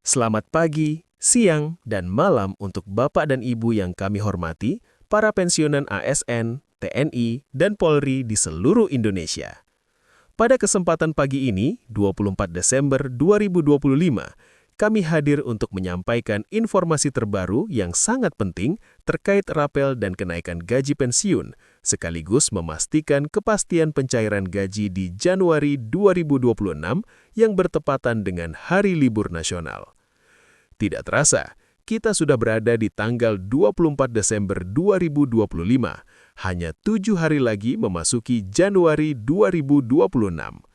Selamat pagi, siang, dan malam untuk Bapak dan Ibu yang kami hormati, para pensiunan ASN, TNI, dan Polri di seluruh Indonesia. Pada kesempatan pagi ini, 24 Desember 2025, kami hadir untuk menyampaikan informasi terbaru yang sangat penting terkait rapel dan kenaikan gaji pensiun, sekaligus memastikan kepastian pencairan gaji di Januari 2026 yang bertepatan dengan Hari Libur Nasional. Tidak terasa, kita sudah berada di tanggal 24 Desember 2025, hanya 7 hari lagi memasuki Januari 2026.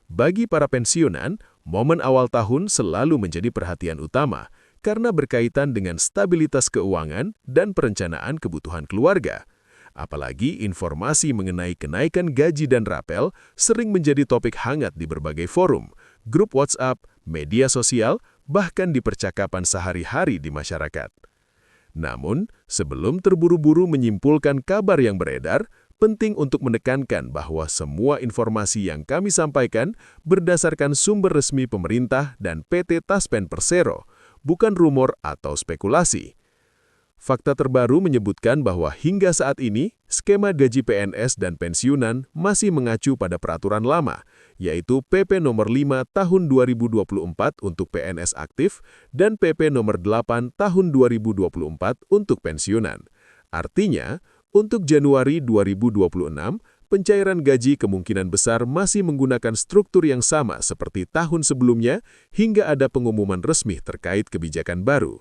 Bagi para pensiunan, momen awal tahun selalu menjadi perhatian utama karena berkaitan dengan stabilitas keuangan dan perencanaan kebutuhan keluarga. Apalagi informasi mengenai kenaikan gaji dan rapel sering menjadi topik hangat di berbagai forum, grup WhatsApp, media sosial, bahkan di percakapan sehari-hari di masyarakat. Namun, sebelum terburu-buru menyimpulkan kabar yang beredar, penting untuk menekankan bahwa semua informasi yang kami sampaikan berdasarkan sumber resmi pemerintah dan PT Taspen Persero, bukan rumor atau spekulasi. Fakta terbaru menyebutkan bahwa hingga saat ini, skema gaji PNS dan pensiunan masih mengacu pada peraturan lama, yaitu PP Nomor 5 Tahun 2024 untuk PNS aktif dan PP Nomor 8 Tahun 2024 untuk pensiunan. Artinya, untuk Januari 2026, pencairan gaji kemungkinan besar masih menggunakan struktur yang sama seperti tahun sebelumnya hingga ada pengumuman resmi terkait kebijakan baru.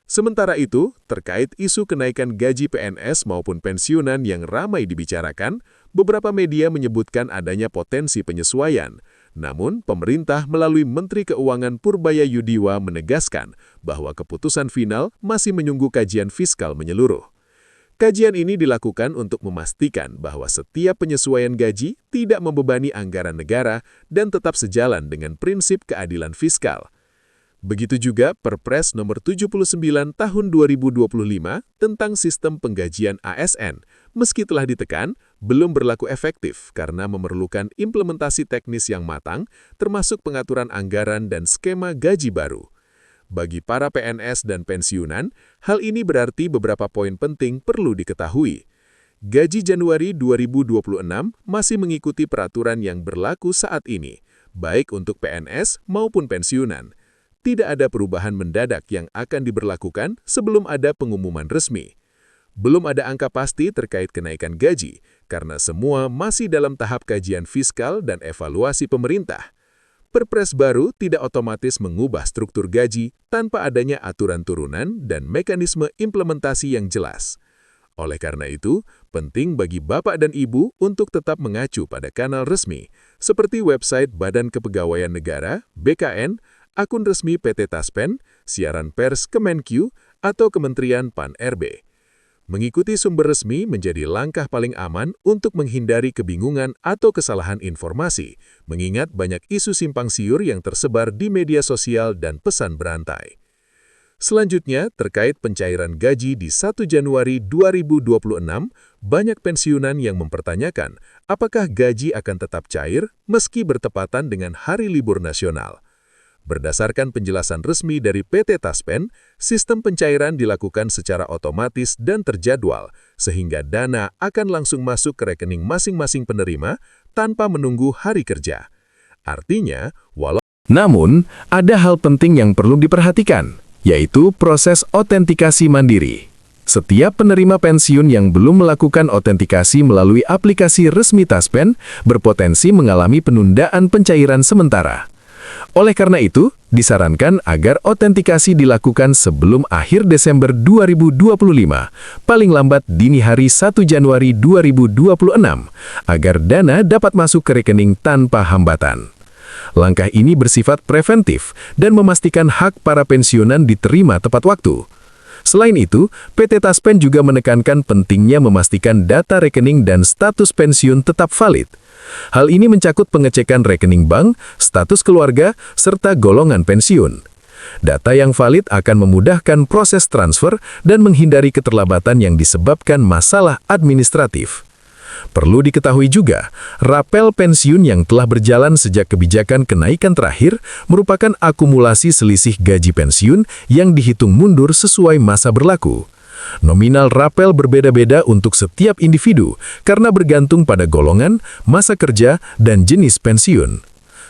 Sementara itu, terkait isu kenaikan gaji PNS maupun pensiunan yang ramai dibicarakan, beberapa media menyebutkan adanya potensi penyesuaian. Namun, pemerintah melalui Menteri Keuangan Purbaya Yudiwa menegaskan bahwa keputusan final masih menunggu kajian fiskal menyeluruh. Kajian ini dilakukan untuk memastikan bahwa setiap penyesuaian gaji tidak membebani anggaran negara dan tetap sejalan dengan prinsip keadilan fiskal. Begitu juga Perpres Nomor 79 Tahun 2025 tentang sistem penggajian ASN, meski telah ditekan, belum berlaku efektif karena memerlukan implementasi teknis yang matang, termasuk pengaturan anggaran dan skema gaji baru. Bagi para PNS dan pensiunan, hal ini berarti beberapa poin penting perlu diketahui. Gaji Januari 2026 masih mengikuti peraturan yang berlaku saat ini, baik untuk PNS maupun pensiunan. Tidak ada perubahan mendadak yang akan diberlakukan sebelum ada pengumuman resmi. Belum ada angka pasti terkait kenaikan gaji, karena semua masih dalam tahap kajian fiskal dan evaluasi pemerintah. Perpres baru tidak otomatis mengubah struktur gaji tanpa adanya aturan turunan dan mekanisme implementasi yang jelas. Oleh karena itu, penting bagi Bapak dan Ibu untuk tetap mengacu pada kanal resmi, seperti website Badan Kepegawaian Negara, BKN, akun resmi PT Taspen, siaran pers Kemenq, atau Kementerian Pan-RB. Mengikuti sumber resmi menjadi langkah paling aman untuk menghindari kebingungan atau kesalahan informasi, mengingat banyak isu simpang siur yang tersebar di media sosial dan pesan berantai. Selanjutnya, terkait pencairan gaji di 1 Januari 2026, banyak pensiunan yang mempertanyakan apakah gaji akan tetap cair meski bertepatan dengan Hari Libur Nasional. Berdasarkan penjelasan resmi dari PT Taspen, sistem pencairan dilakukan secara otomatis dan terjadwal, sehingga dana akan langsung masuk ke rekening masing-masing penerima tanpa menunggu hari kerja. Artinya, Namun, ada hal penting yang perlu diperhatikan, yaitu proses autentikasi mandiri. Setiap penerima pensiun yang belum melakukan autentikasi melalui aplikasi resmi Taspen berpotensi mengalami penundaan pencairan sementara. Oleh karena itu, disarankan agar autentikasi dilakukan sebelum akhir Desember 2025, paling lambat dini hari 1 Januari 2026, agar dana dapat masuk ke rekening tanpa hambatan. Langkah ini bersifat preventif dan memastikan hak para pensiunan diterima tepat waktu. Selain itu, PT Taspen juga menekankan pentingnya memastikan data rekening dan status pensiun tetap valid. Hal ini mencakup pengecekan rekening bank, status keluarga, serta golongan pensiun. Data yang valid akan memudahkan proses transfer dan menghindari keterlambatan yang disebabkan masalah administratif. Perlu diketahui juga, rapel pensiun yang telah berjalan sejak kebijakan kenaikan terakhir merupakan akumulasi selisih gaji pensiun yang dihitung mundur sesuai masa berlaku. Nominal rapel berbeda-beda untuk setiap individu karena bergantung pada golongan, masa kerja, dan jenis pensiun.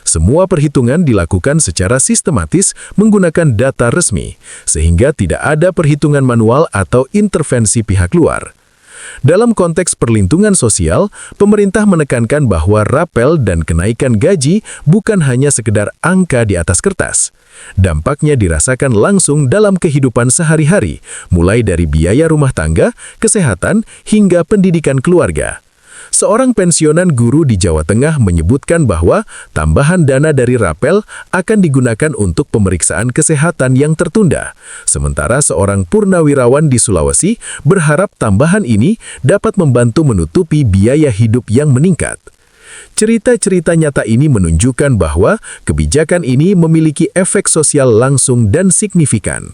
Semua perhitungan dilakukan secara sistematis menggunakan data resmi, sehingga tidak ada perhitungan manual atau intervensi pihak luar. Dalam konteks perlindungan sosial, pemerintah menekankan bahwa rapel dan kenaikan gaji bukan hanya sekedar angka di atas kertas. Dampaknya dirasakan langsung dalam kehidupan sehari-hari, mulai dari biaya rumah tangga, kesehatan, hingga pendidikan keluarga. Seorang pensiunan guru di Jawa Tengah menyebutkan bahwa tambahan dana dari rapel akan digunakan untuk pemeriksaan kesehatan yang tertunda. Sementara seorang purnawirawan di Sulawesi berharap tambahan ini dapat membantu menutupi biaya hidup yang meningkat. Cerita-cerita nyata ini menunjukkan bahwa kebijakan ini memiliki efek sosial langsung dan signifikan.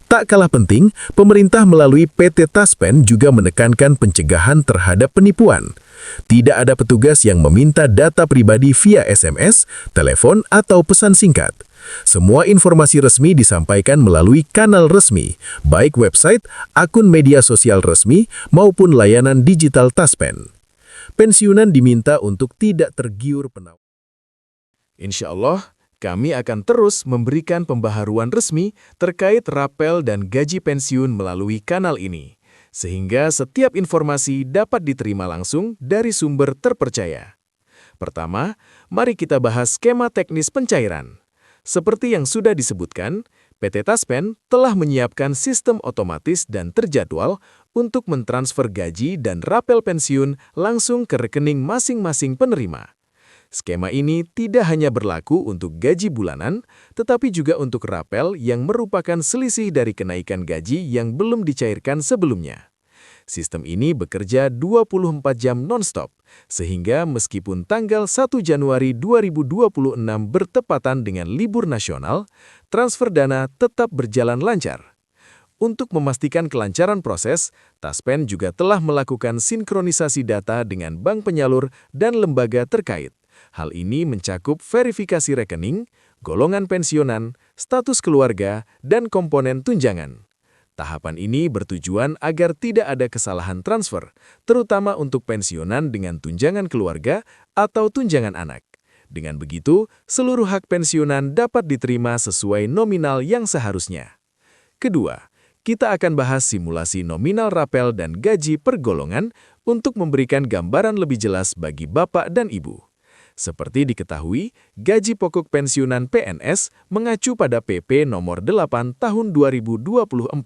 Tak kalah penting, pemerintah melalui PT Taspen juga menekankan pencegahan terhadap penipuan. Tidak ada petugas yang meminta data pribadi via SMS, telepon, atau pesan singkat. Semua informasi resmi disampaikan melalui kanal resmi, baik website, akun media sosial resmi, maupun layanan digital Taspen. Pensiunan diminta untuk tidak tergiur penawaran. Insya Allah, kami akan terus memberikan pembaharuan resmi terkait rapel dan gaji pensiun melalui kanal ini, sehingga setiap informasi dapat diterima langsung dari sumber terpercaya. Pertama, mari kita bahas skema teknis pencairan. Seperti yang sudah disebutkan, PT Taspen telah menyiapkan sistem otomatis dan terjadwal untuk mentransfer gaji dan rapel pensiun langsung ke rekening masing-masing penerima. Skema ini tidak hanya berlaku untuk gaji bulanan, tetapi juga untuk rapel yang merupakan selisih dari kenaikan gaji yang belum dicairkan sebelumnya. Sistem ini bekerja 24 jam non-stop, sehingga meskipun tanggal 1 Januari 2026 bertepatan dengan libur nasional, transfer dana tetap berjalan lancar. Untuk memastikan kelancaran proses, Taspen juga telah melakukan sinkronisasi data dengan bank penyalur dan lembaga terkait. Hal ini mencakup verifikasi rekening, golongan pensiunan, status keluarga, dan komponen tunjangan. Tahapan ini bertujuan agar tidak ada kesalahan transfer, terutama untuk pensiunan dengan tunjangan keluarga atau tunjangan anak. Dengan begitu, seluruh hak pensiunan dapat diterima sesuai nominal yang seharusnya. Kedua, kita akan bahas simulasi nominal rapel dan gaji per golongan untuk memberikan gambaran lebih jelas bagi Bapak dan Ibu. Seperti diketahui, gaji pokok pensiunan PNS mengacu pada PP nomor 8 tahun 2024.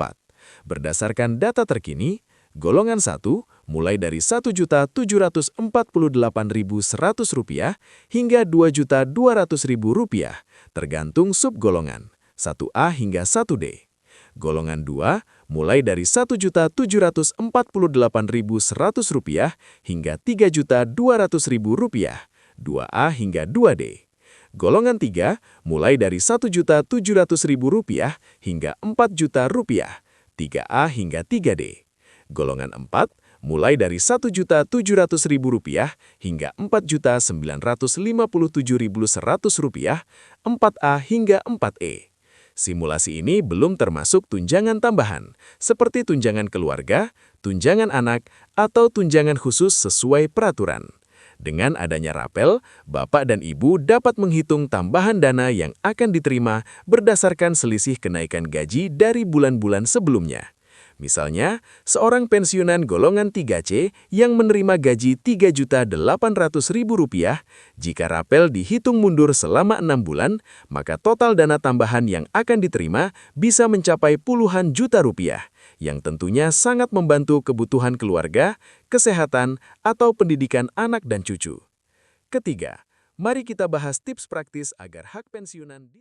Berdasarkan data terkini, golongan 1 mulai dari Rp1.748.100 hingga Rp2.200.000, tergantung subgolongan, 1A hingga 1D. Golongan 2 mulai dari Rp1.748.100 hingga Rp3.200.000, 2A hingga 2D. Golongan 3 mulai dari Rp1.700.000 hingga Rp4.000.000, 3A hingga 3D. Golongan 4 mulai dari Rp1.700.000 hingga Rp4.957.100, 4A hingga 4E. Simulasi ini belum termasuk tunjangan tambahan, seperti tunjangan keluarga, tunjangan anak, atau tunjangan khusus sesuai peraturan. Dengan adanya rapel, Bapak dan Ibu dapat menghitung tambahan dana yang akan diterima berdasarkan selisih kenaikan gaji dari bulan-bulan sebelumnya. Misalnya, seorang pensiunan golongan 3C yang menerima gaji Rp3.800.000, jika rapel dihitung mundur selama 6 bulan, maka total dana tambahan yang akan diterima bisa mencapai puluhan juta rupiah, yang tentunya sangat membantu kebutuhan keluarga, kesehatan, atau pendidikan anak dan cucu. Ketiga, mari kita bahas tips praktis agar hak pensiunan